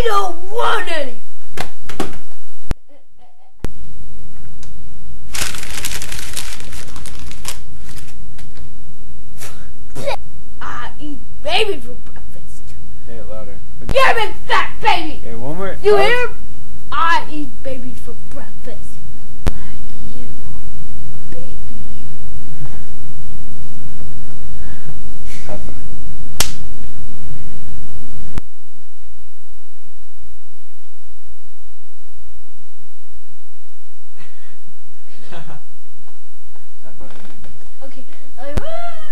don't want any! I eat baby for breakfast. Say it louder. You're a big fat baby! Okay, one more. You hear? I eat babies for breakfast. Like you, baby. High five. High five. Okay.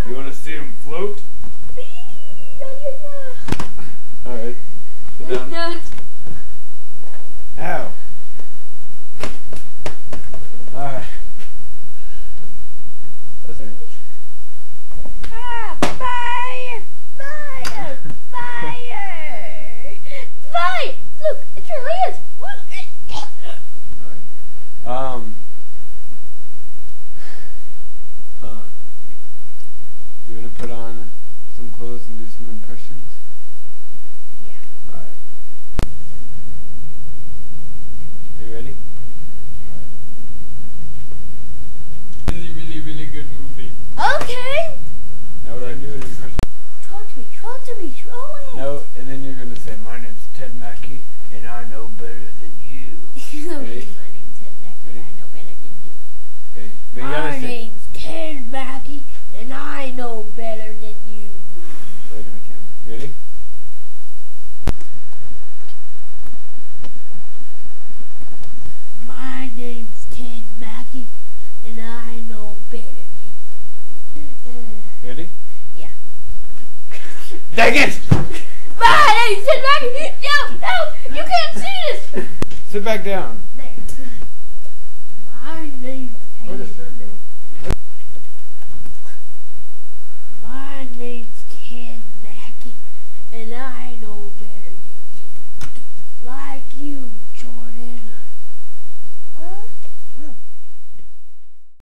You want to see him float? Alright. Sit down. No. Ow. Alright. That's it. Ah, fire! Fire! Fire! Fire! Look, it really is. Alright. You want to put on some clothes and do some impressions? Yeah. Alright. Are you ready? Alright. Really good movie. Okay. Now we're going to do an impression. Talk to me, show it. No, and then you're going to say, my name's Ted Mackey, and I know better than you. Okay, my name's Ted Mackey, Ready? I know better than you. Okay. But you My gotta say, name's Ted Mackey, and I know better than you. wait a minute, camera. You ready? My name's Ted Mackey, and I know better than you. You ready? Yeah. Dang it! My name's Ted Mackey! No, you can't see this! Sit back down.